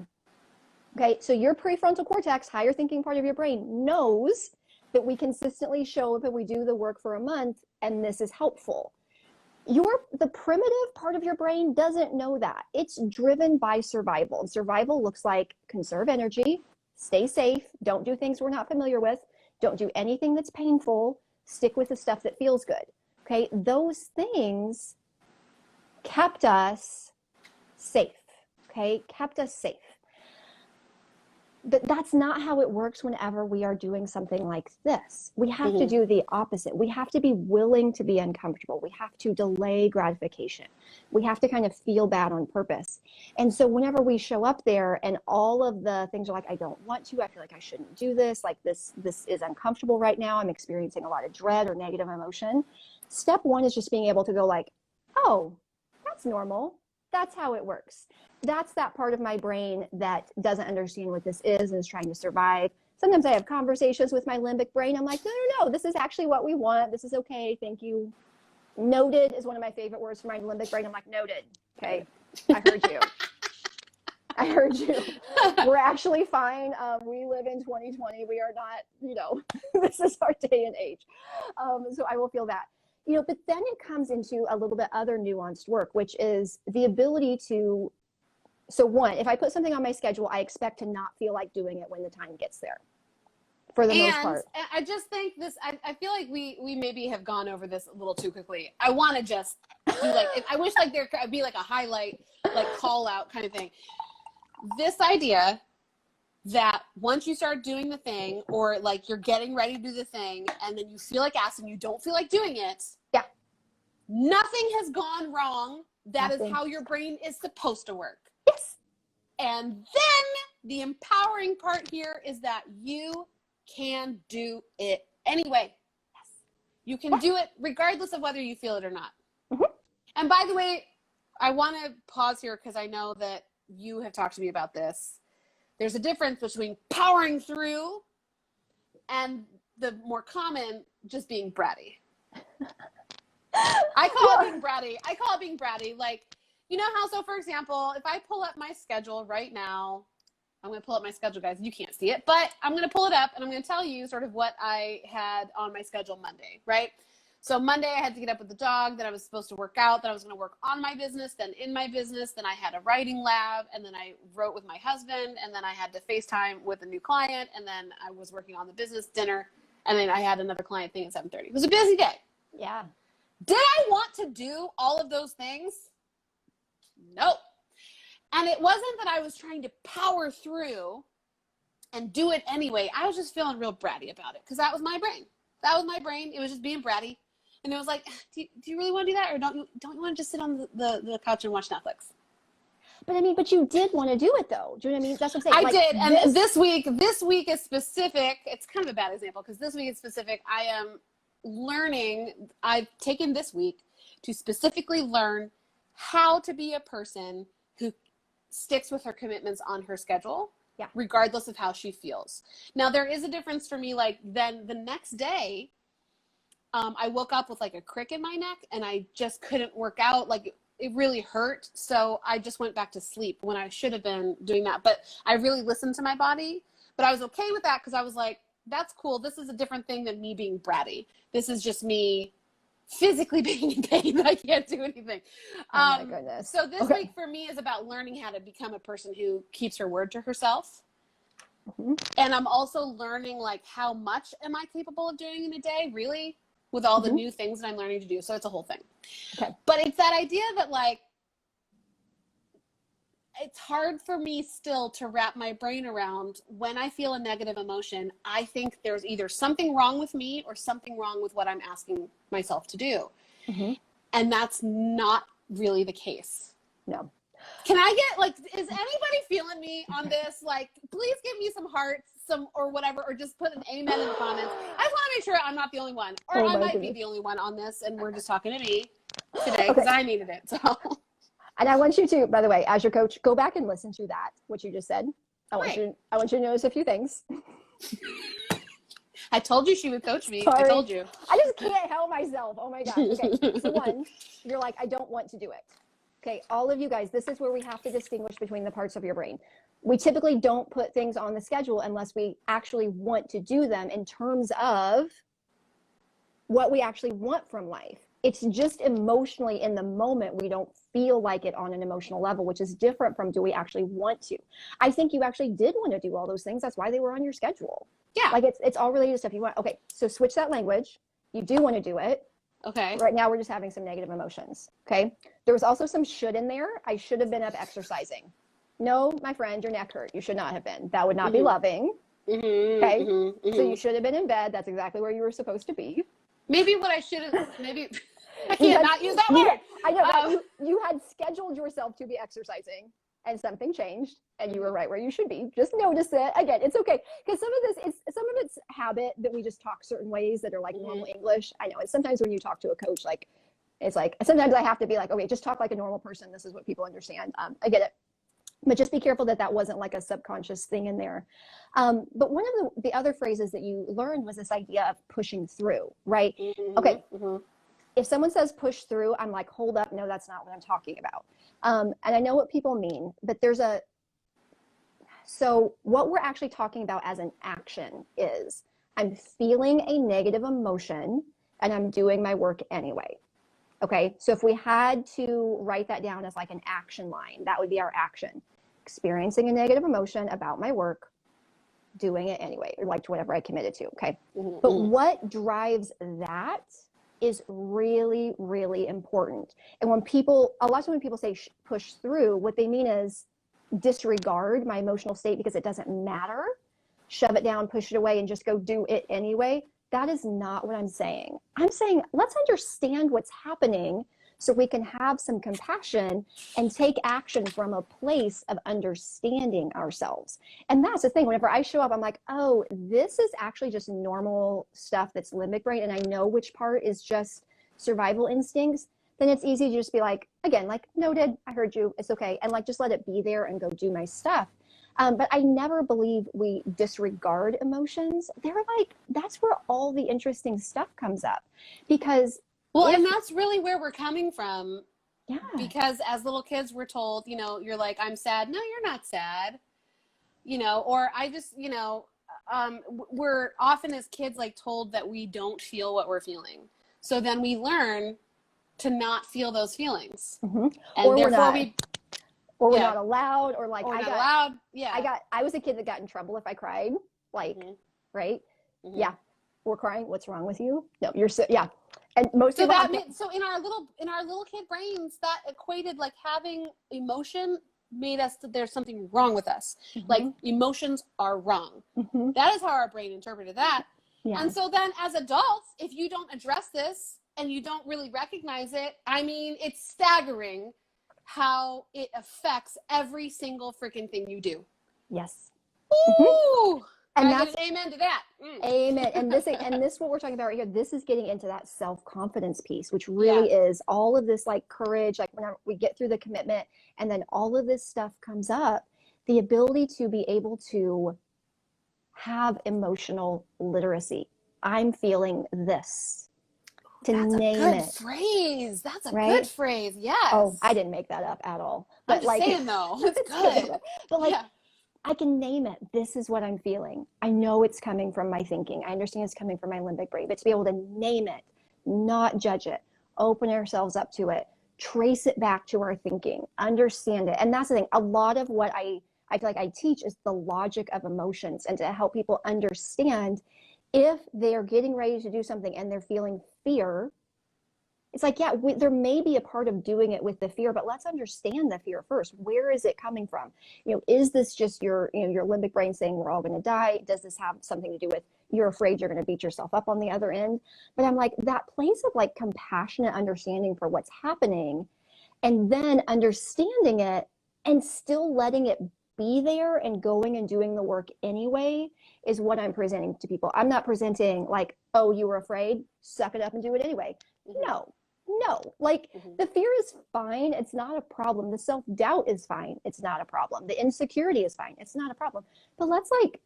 Okay, so your prefrontal cortex, higher thinking part of your brain, knows that we consistently show up and we do the work for a month, and this is helpful. The primitive part of your brain doesn't know that. It's driven by survival. And survival looks like conserve energy, stay safe, don't do things we're not familiar with, don't do anything that's painful, stick with the stuff that feels good. Okay, those things kept us safe. Okay, kept us safe. But that's not how it works whenever we are doing something like this. We have to do the opposite. We have to be willing to be uncomfortable. We have to delay gratification. We have to kind of feel bad on purpose. And so whenever we show up there and all of the things are like, I don't want to, I feel like I shouldn't do this, like this is uncomfortable right now, I'm experiencing a lot of dread or negative emotion. Step one is just being able to go like, oh, that's normal. That's how it works. That's that part of my brain that doesn't understand what this is and is trying to survive. Sometimes I have conversations with my limbic brain. I'm like, no, this is actually what we want. This is okay. Thank you. Noted is one of my favorite words for my limbic brain. I'm like, noted. Okay. I heard you. I heard you. We're actually fine. We live in 2020. We are not, this is our day and age. So I will feel that. But then it comes into a little bit other nuanced work, which is the ability to, so one, if I put something on my schedule, I expect to not feel like doing it when the time gets there, for the most part. And I just think I feel like we maybe have gone over this a little too quickly. I want to just do I wish like there could be like a highlight, like call out kind of thing. This idea that once you start doing the thing, or like you're getting ready to do the thing, and then you feel like ass and you don't feel like doing it. Yeah. Nothing has gone wrong. That Nothing. is how your brain is supposed to work. Yes. And then the empowering part here is that you can do it anyway. Yes. You can do it regardless of whether you feel it or not. And by the way, I want to pause here because I know that you have talked to me about this. There's a difference between powering through and the more common just being bratty. I call it being bratty. Like, you know how, so for example, if I pull up my schedule right now, I'm going to pull up my schedule, guys. You can't see it, but I'm going to pull it up and I'm going to tell you sort of what I had on my schedule Monday, right? So Monday I had to get up with the dog, then I was supposed to work out, then I was going to work on my business, then in my business, then I had a writing lab, and then I wrote with my husband, and then I had to FaceTime with a new client, and then I was working on the business dinner, and then I had another client thing at 7:30. It was a busy day. Yeah. Did I want to do all of those things? No. And it wasn't that I was trying to power through and do it anyway. I was just feeling real bratty about it because that was my brain. It was just being bratty. And it was like, do you really want to do that? Or don't you want to just sit on the couch and watch Netflix? But you did want to do it though. Do you know what I mean? That's what I'm saying. I did. And this week is specific. It's kind of a bad example because this week is specific. I am learning. I've taken this week to specifically learn how to be a person who sticks with her commitments on her schedule, regardless of how she feels. Now, there is a difference for me. Like, then the next day, I woke up with like a crick in my neck and I just couldn't work out. Like, it really hurt. So I just went back to sleep when I should have been doing that. But I really listened to my body. But I was okay with that because I was like, that's cool. This is a different thing than me being bratty. This is just me physically being in pain that I can't do anything. Oh my goodness. So this week for me is about learning how to become a person who keeps her word to herself. And I'm also learning like how much am I capable of doing in a day, really, with all the new things that I'm learning to do. So it's a whole thing. Okay. But it's that idea that like, it's hard for me still to wrap my brain around when I feel a negative emotion. I think there's either something wrong with me or something wrong with what I'm asking myself to do. And that's not really the case. No. Can I get like, is anybody feeling me on this? Like, please give me some hearts, some or whatever, or just put an amen in the comments. I just want to make sure I'm not the only one, or I might be the only one on this, and we're just talking to me today because I needed it. So. And I want you to, by the way, as your coach, go back and listen to that, what you just said. I want you to notice a few things. I told you she would coach me. Sorry. I told you. I just can't help myself. Oh my gosh. Okay. So one, you're like, I don't want to do it. Okay. All of you guys, this is where we have to distinguish between the parts of your brain. We typically don't put things on the schedule unless we actually want to do them in terms of what we actually want from life. It's just emotionally in the moment, we don't feel like it on an emotional level, which is different from do we actually want to. I think you actually did want to do all those things. That's why they were on your schedule. Yeah. Like it's all related to stuff you want. Okay, so switch that language. You do want to do it. Okay. Right now we're just having some negative emotions. Okay. There was also some should in there. I should have been up exercising. No, my friend, your neck hurt. You should not have been. That would not be loving. Okay. So you should have been in bed. That's exactly where you were supposed to be. Maybe what I should have, maybe I can't not use that word. I know. You had scheduled yourself to be exercising and something changed and you were right where you should be. Just notice it. Again, it's okay. Because some of it's habit that we just talk certain ways that are like normal English. I know. And sometimes when you talk to a coach, like, it's like, sometimes I have to be like, okay, just talk like a normal person. This is what people understand. I get it. But just be careful that that wasn't like a subconscious thing in there. But one of the other phrases that you learned was this idea of pushing through, right? Okay. If someone says push through, I'm like, hold up. No, that's not what I'm talking about. And I know what people mean, but so what we're actually talking about as an action is I'm feeling a negative emotion and I'm doing my work anyway. Okay. So if we had to write that down as like an action line, that would be our action. Experiencing a negative emotion about my work, doing it anyway, or like to whatever I committed to. Okay. But what drives that is really, really important. And a lot of times when people say push through, what they mean is disregard my emotional state because it doesn't matter, shove it down, push it away, and just go do it anyway. That is not what I'm saying. I'm saying let's understand what's happening so we can have some compassion and take action from a place of understanding ourselves. And that's the thing. Whenever I show up, I'm like, oh, this is actually just normal stuff that's limbic brain. And I know which part is just survival instincts. Then it's easy to just be like, again, like, noted, I heard you, it's okay. And like, just let it be there and go do my stuff. But I never believe we disregard emotions. They're like, that's where all the interesting stuff comes up because and that's really where we're coming from. Yeah. Because as little kids, we're told, you're like, I'm sad. No, you're not sad. Or I just, we're often as kids like told that we don't feel what we're feeling. So then we learn to not feel those feelings. And or therefore we're not allowed, or like, allowed. I was a kid that got in trouble if I cried, like, right? Yeah. We're crying. What's wrong with you? No, you're so, yeah. And most so of that so in our little kid brains, that equated like having emotion made us that there's something wrong with us. Like emotions are wrong. That is how our brain interpreted that. Yeah. And so then as adults, if you don't address this and you don't really recognize it, I mean, it's staggering how it affects every single freaking thing you do. Yes. Ooh. And I that's get an amen to that. amen. And this what we're talking about right here. This is getting into that self-confidence piece, which really is all of this like courage, like when we get through the commitment and then all of this stuff comes up, the ability to be able to have emotional literacy. I'm feeling this. To That's name a good it. phrase. That's a right? good phrase. Yes. Oh, I didn't make that up at all. But I'm just like saying though, it's good. But like I can name it. This is what I'm feeling. I know it's coming from my thinking. I understand it's coming from my limbic brain, but to be able to name it, not judge it, open ourselves up to it, trace it back to our thinking, understand it. And that's the thing. A lot of what I feel like I teach is the logic of emotions and to help people understand if they're getting ready to do something and they're feeling fear. It's like, yeah, there may be a part of doing it with the fear, but let's understand the fear first. Where is it coming from? Is this just your limbic brain saying we're all going to die? Does this have something to do with you're afraid you're going to beat yourself up on the other end? But I'm like, that place of like compassionate understanding for what's happening and then understanding it and still letting it be there and going and doing the work anyway is what I'm presenting to people. I'm not presenting like, oh, you were afraid, suck it up and do it anyway. No, like the fear is fine. It's not a problem. The self-doubt is fine. It's not a problem. The insecurity is fine. It's not a problem. But let's like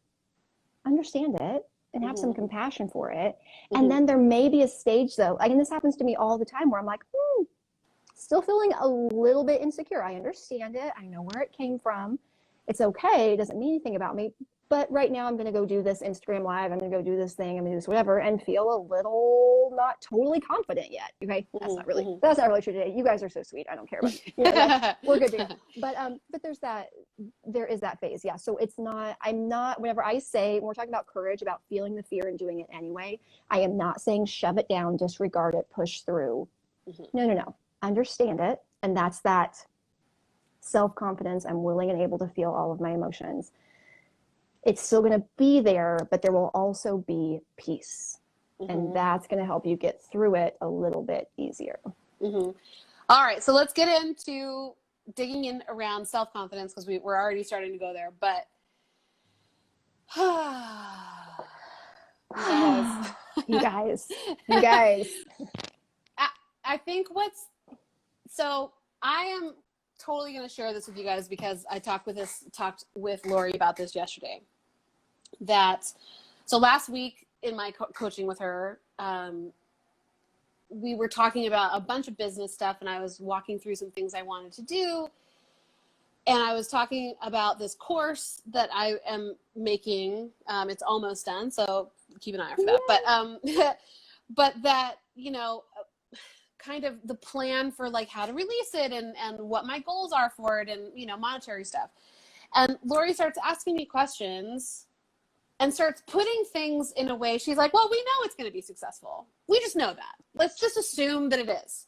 understand it and have some compassion for it. And then there may be a stage though, and this happens to me all the time where I'm like, still feeling a little bit insecure. I understand it. I know where it came from. It's okay. It doesn't mean anything about me. But right now I'm going to go do this Instagram live. I'm going to go do this thing. I'm going to do this whatever and feel a little not totally confident yet. Okay. That's not really true today. You guys are so sweet. I don't care. But we're good to go. But there is that phase. Yeah. So whenever I say, when we're talking about courage, about feeling the fear and doing it anyway, I am not saying shove it down, disregard it, push through. No. Understand it. And that's that self-confidence. I'm willing and able to feel all of my emotions. It's still going to be there, but there will also be peace. And that's going to help you get through it a little bit easier. All right. So let's get into digging in around self-confidence because we're already starting to go there. But you guys. I think so I am totally going to share this with you guys because I talked with Lorrie about this yesterday. So last week in my coaching with her, we were talking about a bunch of business stuff and I was walking through some things I wanted to do. And I was talking about this course that I am making. It's almost done, so keep an eye out for that. But that, kind of the plan for like how to release it and what my goals are for it and, monetary stuff. And Lorrie starts asking me questions and starts putting things in a way. She's like, well, we know it's going to be successful. We just know that. Let's just assume that it is.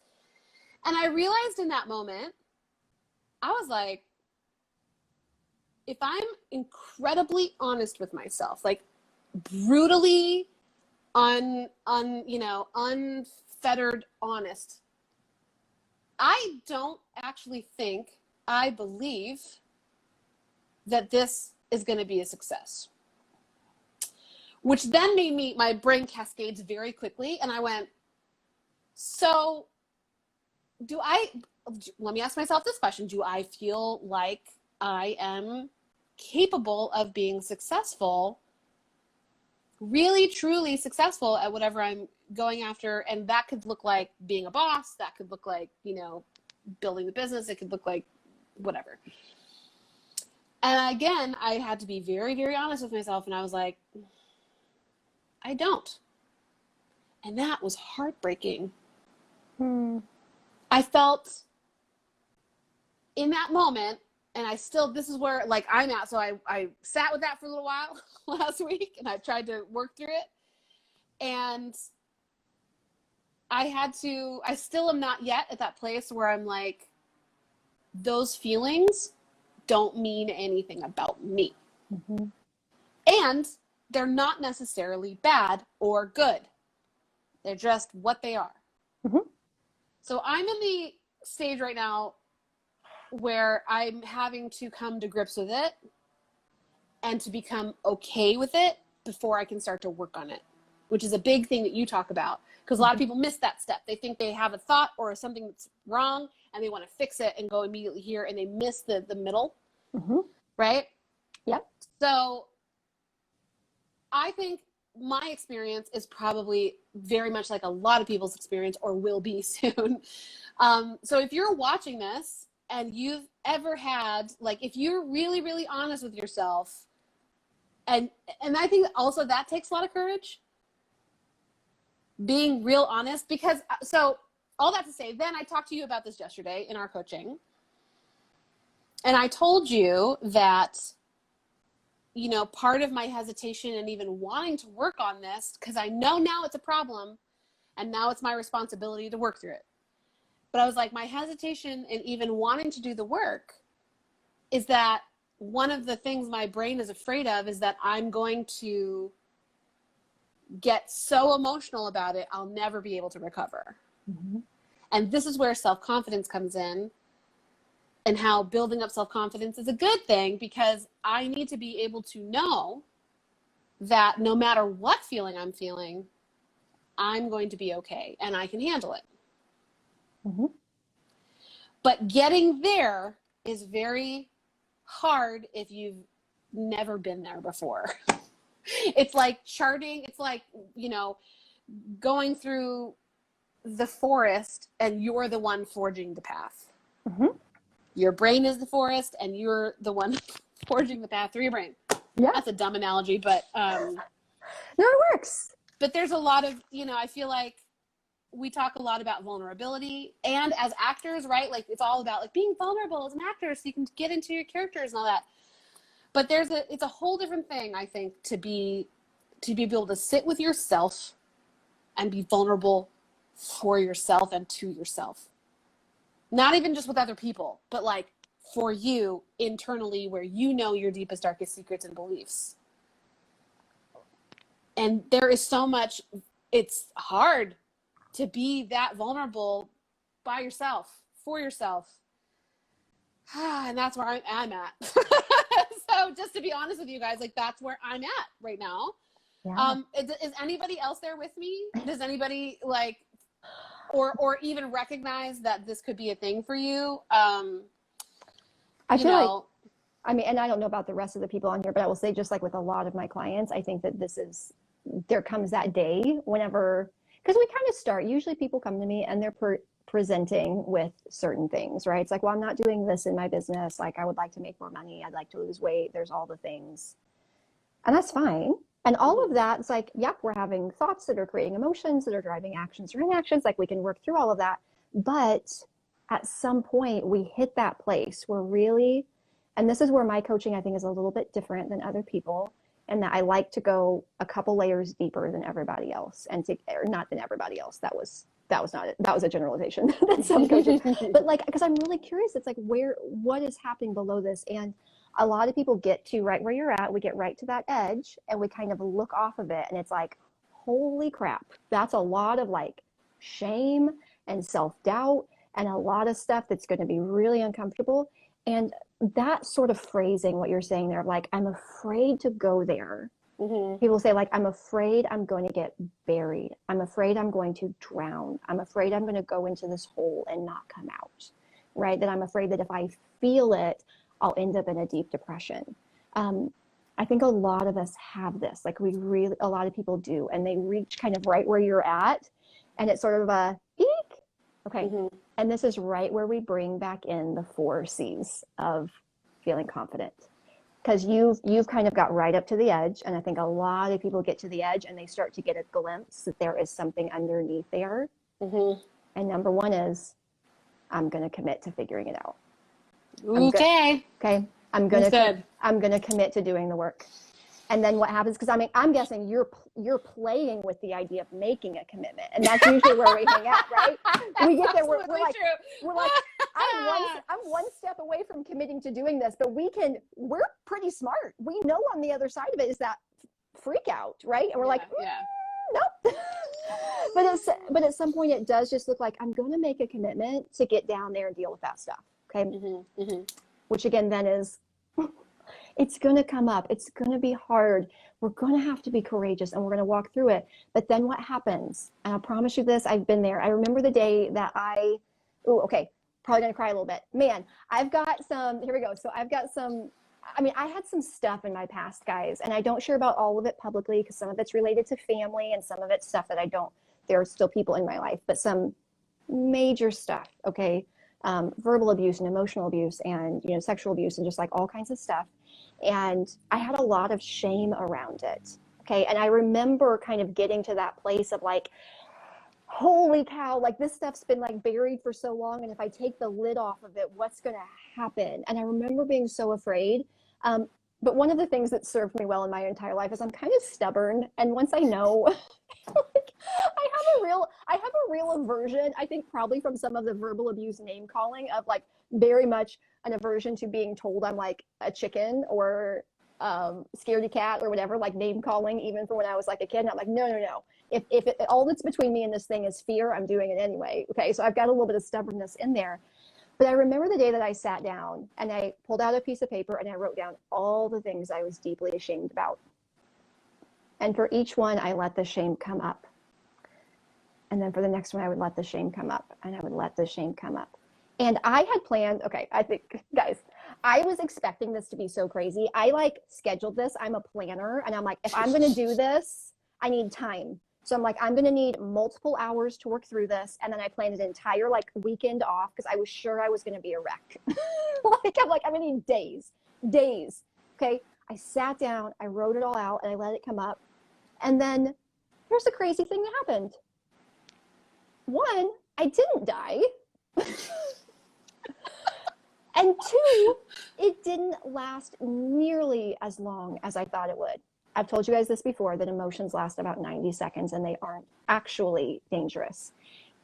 And I realized in that moment, I was like, if I'm incredibly honest with myself, like brutally unfettered honest, I don't actually think, I believe that this is going to be a success. Which then made my brain cascades very quickly. And I went, so let me ask myself this question. Do I feel like I am capable of being successful, really, truly successful at whatever I'm going after? And that could look like being a boss. That could look like, building the business. It could look like whatever. And again, I had to be very, very honest with myself. And I was like, I don't. And that was heartbreaking. I felt in that moment, and this is where like I'm at. So I sat with that for a little while last week and I tried to work through it. And I still am not yet at that place where I'm like, those feelings don't mean anything about me. And they're not necessarily bad or good. They're just what they are. So I'm in the stage right now where I'm having to come to grips with it and to become okay with it before I can start to work on it, which is a big thing that you talk about, because a lot of people miss that step. They think they have a thought or something that's wrong and they want to fix it and go immediately here, and they miss the middle, right? Yep. So I think my experience is probably very much like a lot of people's experience, or will be soon. So if you're watching this and you've ever had, like, if you're really, really honest with yourself, and I think also that takes a lot of courage, being real honest, because so all that to say, then I talked to you about this yesterday in our coaching, and I told you that, you know, part of my hesitation and even wanting to work on this, because I know now it's a problem and now it's my responsibility to work through it. But I was like, my hesitation in even wanting to do the work is that one of the things my brain is afraid of is that I'm going to get so emotional about it, I'll never be able to recover. And this is where self-confidence comes in, and how building up self-confidence is a good thing, because I need to be able to know that no matter what feeling I'm feeling, I'm going to be okay and I can handle it. But getting there is very hard if you've never been there before. It's like charting, it's like, you know, going through the forest and you're the one forging the path. Your brain is the forest and you're the one forging the path through your brain. Yeah. That's a dumb analogy, but no, it works. But there's a lot of, you know, I feel like we talk a lot about vulnerability, and as actors, right? Like, it's all about like being vulnerable as an actor so you can get into your characters and all that. But it's a whole different thing, I think, to be able to sit with yourself and be vulnerable for yourself and to yourself. Not even just with other people, but like for you internally, where you know your deepest, darkest secrets and beliefs. And there is so much, it's hard to be that vulnerable by yourself, for yourself. And that's where I'm at. So just to be honest with you guys, like, that's where I'm at right now. Yeah. Is anybody else there with me? Does anybody like, or even recognize that this could be a thing for you? I feel like, I mean, and I don't know about the rest of the people on here, but I will say, just like with a lot of my clients, I think that there comes that day whenever, because we kind of start, usually people come to me and they're presenting with certain things, right? It's like, well, I'm not doing this in my business. Like, I would like to make more money. I'd like to lose weight. There's all the things. And that's fine. And all of that, it's like, yep, we're having thoughts that are creating emotions that are driving actions or inactions. Like, we can work through all of that. But at some point we hit that place where really, and this is where my coaching, I think, is a little bit different than other people, and that I like to go a couple layers deeper than everybody else, or not than everybody else. That was not it. That was a generalization. That's some coaching. But like, because I'm really curious, it's like, what is happening below this? And a lot of people get to right where you're at. We get right to that edge and we kind of look off of it. And it's like, holy crap, that's a lot of like shame and self-doubt and a lot of stuff that's going to be really uncomfortable. And that sort of phrasing, what you're saying there, like, I'm afraid to go there. People say, like, I'm afraid I'm going to get buried. I'm afraid I'm going to drown. I'm afraid I'm going to go into this hole and not come out, right? That I'm afraid that if I feel it, I'll end up in a deep depression. I think a lot of us have this, like, a lot of people do, and they reach kind of right where you're at, and it's sort of a eek. Okay. And this is right where we bring back in the 4 C's of feeling confident. Because you've kind of got right up to the edge, and I think a lot of people get to the edge and they start to get a glimpse that there is something underneath there. And number 1 is, I'm going to commit to figuring it out. Okay. I'm going to commit to doing the work. And then what happens? Because I mean, I'm guessing you're playing with the idea of making a commitment, and that's usually where we hang out, right? We get there, we're like, I'm one step away from committing to doing this, but we're pretty smart. We know on the other side of it is that freak out, right? And we're nope. But at some point, it does just look like, I'm going to make a commitment to get down there and deal with that stuff. Okay. Which again, then is, It's going to come up. It's going to be hard. We're going to have to be courageous and we're going to walk through it. But then what happens? And I promise you this, I've been there. I remember the day that probably going to cry a little bit. Man, here we go. So I've got I had some stuff in my past, guys, and I don't share about all of it publicly because some of it's related to family and some of it's stuff that there are still people in my life, but some major stuff, okay? Verbal abuse and emotional abuse and, sexual abuse and just like all kinds of stuff. And I had a lot of shame around it, okay? And I remember kind of getting to that place of like, holy cow, like this stuff's been like buried for so long. And if I take the lid off of it, what's going to happen? And I remember being so afraid. But one of the things that served me well in my entire life is I'm kind of stubborn. And once I know, like, I have a real aversion, I think probably from some of the verbal abuse name calling of like very much an aversion to being told I'm like a chicken or scaredy cat or whatever, like name calling, even from when I was like a kid. And I'm like, no. If all that's between me and this thing is fear, I'm doing it anyway. Okay, so I've got a little bit of stubbornness in there. But I remember the day that I sat down and I pulled out a piece of paper and I wrote down all the things I was deeply ashamed about. And for each one, I let the shame come up. And then for the next one, I would let the shame come up and I would let the shame come up. And I had planned, okay, I think, guys, I was expecting this to be so crazy. I like scheduled this. I'm a planner and I'm like, if I'm going to do this, I need time. So I'm like, I'm going to need multiple hours to work through this. And then I planned an entire like weekend off because I was sure I was going to be a wreck. I'm going to need days. Okay. I sat down, I wrote it all out and I let it come up. And then here's the crazy thing that happened. One, I didn't die. And two, it didn't last nearly as long as I thought it would. I've told you guys this before, that emotions last about 90 seconds and they aren't actually dangerous.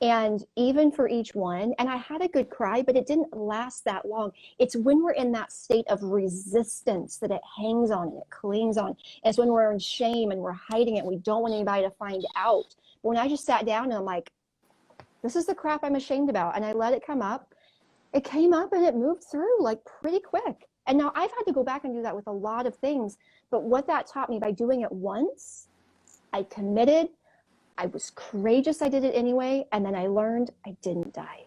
And even for each one, and I had a good cry, but it didn't last that long. It's when we're in that state of resistance that it hangs on and it clings on. It's when we're in shame and we're hiding it. We don't want anybody to find out. But when I just sat down and I'm like, this is the crap I'm ashamed about. And I let it come up. It came up and it moved through like pretty quick. And now I've had to go back and do that with a lot of things. But what that taught me by doing it once, I committed, I was courageous, I did it anyway. And then I learned I didn't die.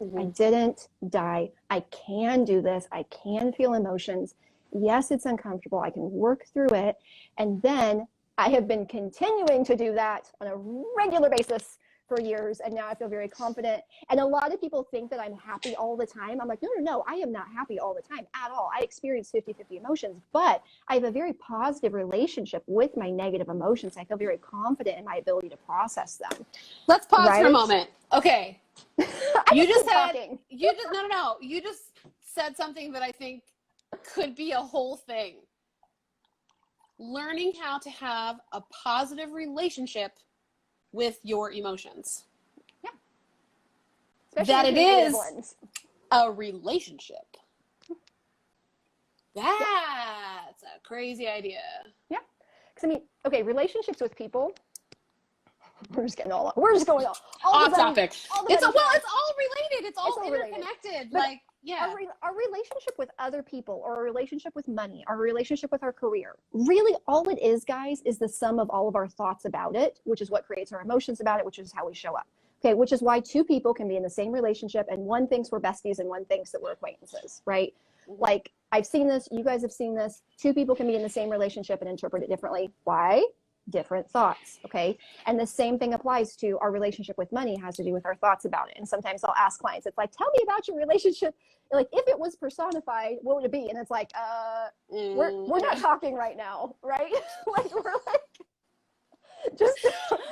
Mm-hmm. I didn't die. I can do this. I can feel emotions. Yes, it's uncomfortable. I can work through it. And then I have been continuing to do that on a regular basis for years, and now I feel very confident. And a lot of people think that I'm happy all the time. I'm like, no, I am not happy all the time at all. I experience 50-50 emotions, but I have a very positive relationship with my negative emotions. I feel very confident in my ability to process them. Let's pause for a moment. Okay. You just said something that I think could be a whole thing. Learning how to have a positive relationship with your emotions. Yeah. Especially that it is a relationship. That's a crazy idea. Yeah. Because relationships with people, we're just going all off topic. It's all related. It's all interconnected. But our relationship with other people, or our relationship with money, our relationship with our career, really all it is, guys, is the sum of all of our thoughts about it, which is what creates our emotions about it, which is how we show up. Okay, which is why two people can be in the same relationship and one thinks we're besties and one thinks that we're acquaintances, right? Mm-hmm. Like, I've seen this, you guys have seen this. Two people can be in the same relationship and interpret it differently. Why? Different thoughts, okay? And the same thing applies to our relationship with money. Has to do with our thoughts about it. And sometimes I'll ask clients, it's like, tell me about your relationship. Like, if it was personified, what would it be? And it's like, we're not talking right now, right? Like, we're like, just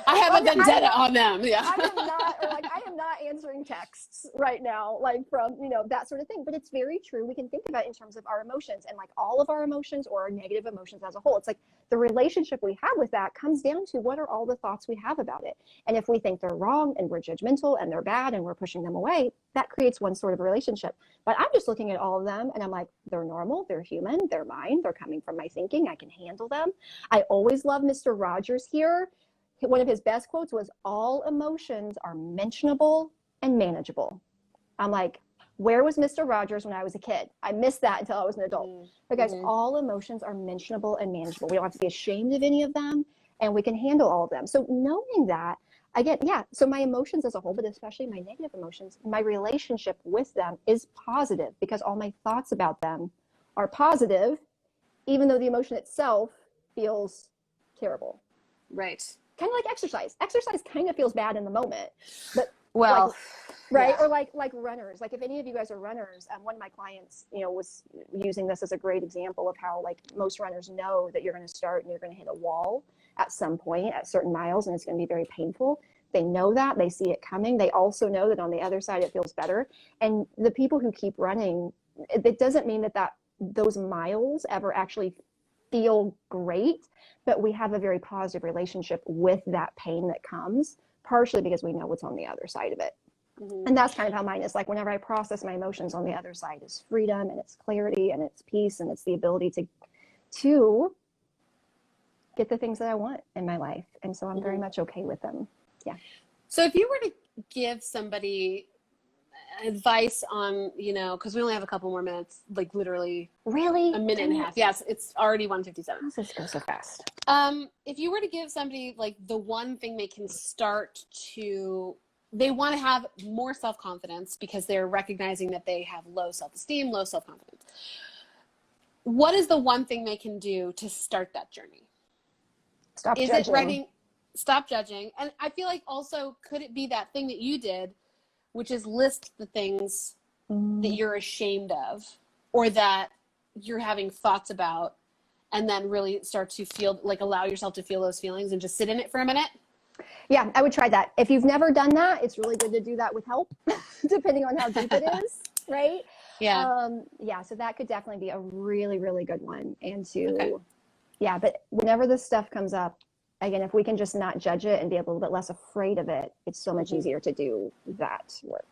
I have a vendetta on them. Yeah. I am not answering texts right now, like from, that sort of thing. But it's very true. We can think about it in terms of our emotions and like all of our emotions or our negative emotions as a whole. It's like the relationship we have with that comes down to what are all the thoughts we have about it. And if we think they're wrong and we're judgmental and they're bad and we're pushing them away, that creates one sort of relationship. But I'm just looking at all of them and I'm like, they're normal, they're human, they're mine, they're coming from my thinking, I can handle them. I always love Mr. Rogers here. One of his best quotes was, all emotions are mentionable and manageable. I'm like, Where was Mr. Rogers when I was a kid? I missed that until I was an adult. But guys, Mm-hmm. all emotions are mentionable and manageable. We don't have to be ashamed of any of them, and we can handle all of them. So knowing that, again, yeah, so my emotions as a whole, but especially my negative emotions, my relationship with them is positive because all my thoughts about them are positive, even though the emotion itself feels terrible. Right. Kind of like exercise. Exercise kind of feels bad in the moment, but Well, like, right? yeah. Or like runners. Like if any of you guys are runners, one of my clients, was using this as a great example of how like most runners know that you're going to start and you're going to hit a wall at some point at certain miles, and it's going to be very painful. They know that, they see it coming. They also know that on the other side it feels better. And the people who keep running, it doesn't mean that those miles ever actually feel great, but we have a very positive relationship with that pain that comes, partially because we know what's on the other side of it. Mm-hmm. And that's kind of how mine is. Like whenever I process my emotions, on the other side is freedom and it's clarity and it's peace and it's the ability to get the things that I want in my life. And so I'm very much okay with them. Yeah. So if you were to give somebody advice on, because we only have a couple more minutes, like literally really a minute and a half. Yes, it's already 1:57. How does this go so fast? If you were to give somebody like the one thing they can start to, they want to have more self-confidence because they're recognizing that they have low self-esteem, low self-confidence. What is the one thing they can do to start that journey? Stop judging. Stop judging. And I feel like also, could it be that thing that you did, which is list the things that you're ashamed of or that you're having thoughts about, and then really start to feel, like allow yourself to feel those feelings and just sit in it for a minute? Yeah, I would try that. If you've never done that, it's really good to do that with help, depending on how deep it is, right? Yeah. So that could definitely be a really, really good one. And yeah, but whenever this stuff comes up, again, if we can just not judge it and be a little bit less afraid of it, it's so much easier to do that work.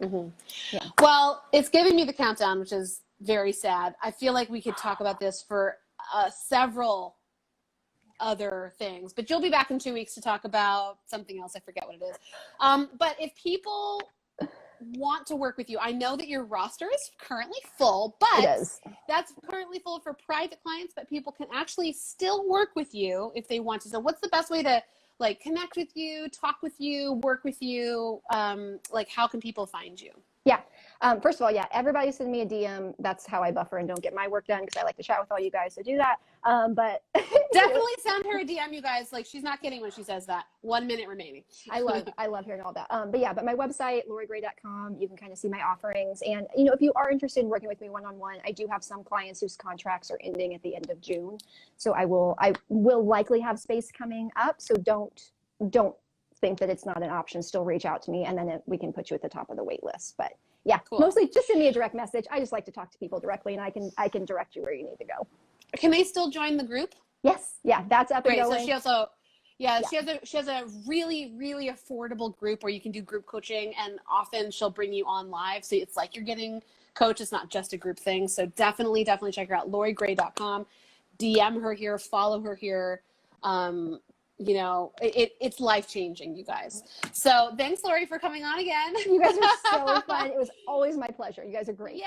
Yeah. Well, it's giving me the countdown, which is very sad. I feel like we could talk about this for several other things, but you'll be back in 2 weeks to talk about something else. I forget what it is. But if people want to work with you, I know that your roster is currently full, but that's currently full for private clients, but people can actually still work with you if they want to. So what's the best way to like connect with you, talk with you, work with you? Like how can people find you? Yeah. First of all, everybody send me a DM. That's how I buffer and don't get my work done, because I like to chat with all you guys, so do that. But definitely send her a DM, you guys. Like, she's not kidding when she says that. 1 minute remaining. I love hearing all that. But my website, lorriegray.com, you can kind of see my offerings. And, if you are interested in working with me one-on-one, I do have some clients whose contracts are ending at the end of June. So I will likely have space coming up. So don't think that it's not an option. Still reach out to me, and then we can put you at the top of the wait list. But yeah, cool. Mostly just send me a direct message. I just like to talk to people directly, and I can direct you where you need to go. Can they still join the group? Yes. Yeah, that's up and going. So she has a really, really affordable group where you can do group coaching, and often she'll bring you on live. So it's like you're getting coached. It's not just a group thing. So definitely check her out. LorrieGray.com. DM her here. Follow her here. It's life-changing, you guys. So thanks, Lorrie, for coming on again. You guys are so fun. It was always my pleasure. You guys are great. Yay.